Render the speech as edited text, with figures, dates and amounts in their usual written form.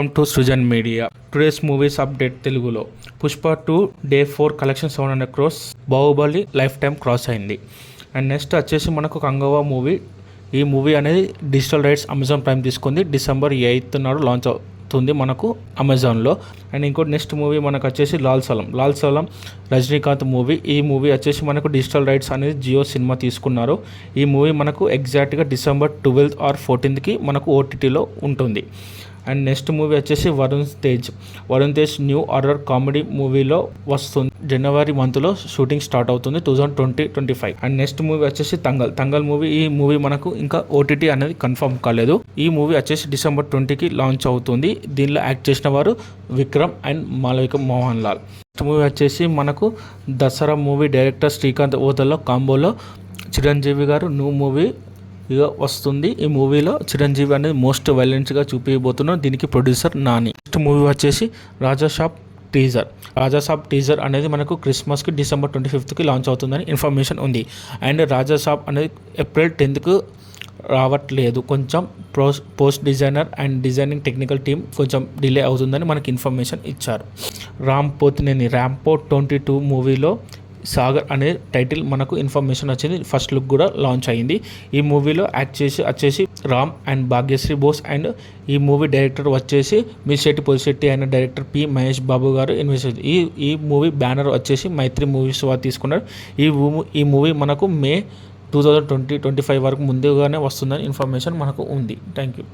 Welcome to Srujan media. Today's movies update తెలుగులో Pushpa 2 day 4 collection 700 crores, Baahubali life time cross అయింది. And next వచ్చేసి మనకు Kanguva movie. ఈ మూవీ అనేది డిజిటల్ రైట్స్ అమెజాన్ ప్రైమ్ తీసుకుంది. December 8th నాడు లాంచ్ అవుతుంది మనకు అమెజాన్లో. అండ్ ఇంకోటి నెక్స్ట్ మూవీ మనకు వచ్చేసి లాల్ సలం రజనీకాంత్ మూవీ. ఈ మూవీ వచ్చేసి మనకు డిజిటల్ రైట్స్ అనేది జియో సినిమా తీసుకున్నారు. ఈ మూవీ మనకు ఎగ్జాక్ట్గా December 12th or 14th మనకు ఓటీటీలో ఉంటుంది. అండ్ నెక్స్ట్ మూవీ వచ్చేసి Varun Tej new horror comedy మూవీలో వస్తుంది. January మంత్లో షూటింగ్ స్టార్ట్ అవుతుంది 2025. అండ్ నెక్స్ట్ మూవీ వచ్చేసి తంగల్ మూవీ. ఈ మూవీ మనకు ఇంకా ఓటీటీ అనేది కన్ఫర్మ్ కాలేదు. ఈ మూవీ వచ్చేసి December 20కి లాంచ్ అవుతుంది. దీనిలో యాక్ట్ చేసిన వారు Vikram and Malavika Mohan Lal. Next movie వచ్చేసి మనకు దసరా మూవీ. డైరెక్టర్ శ్రీకాంత్ ఓతల్లో కాంబోలో చిరంజీవి గారు న్యూ మూవీ ఇక వస్తుంది. ఈ మూవీలో చిరంజీవి అనేది మోస్ట్ వైలెన్స్గా చూపించబోతున్నారు. దీనికి ప్రొడ్యూసర్ నాని. నెక్స్ట్ మూవీ వచ్చేసి రాజాసాబ్ టీజర్ అనేది మనకు క్రిస్మస్కి December 25కి లాంచ్ అవుతుందని ఇన్ఫర్మేషన్ ఉంది. అండ్ రాజాసాబ్ అనేది April 10th రావట్లేదు. కొంచెం post designer and designing technical team కొంచెం డిలే అవుతుందని మనకి ఇన్ఫర్మేషన్ ఇచ్చారు. ర్యాంపో 22 మూవీలో సాగర్ అనే టైటిల్ మనకు ఇన్ఫర్మేషన్ వచ్చింది. ఫస్ట్ లుక్ కూడా లాంచ్ అయింది. ఈ మూవీలో యాక్ట్ చేసి వచ్చేసి రామ్ అండ్ భాగ్యశ్రీ బోస్. అండ్ ఈ మూవీ డైరెక్టర్ వచ్చేసి మిశెట్టి పొలిశెట్టి అయిన డైరెక్టర్ పి మహేష్ బాబు గారు ఇన్వెస్ట్. ఈ మూవీ బ్యానర్ వచ్చేసి మైత్రి మూవీస్ వారు తీసుకున్నారు. ఈ మూవీ మనకు May 2025 వరకు ముందుగానే వస్తుందని ఇన్ఫర్మేషన్ మనకు ఉంది. Thank you.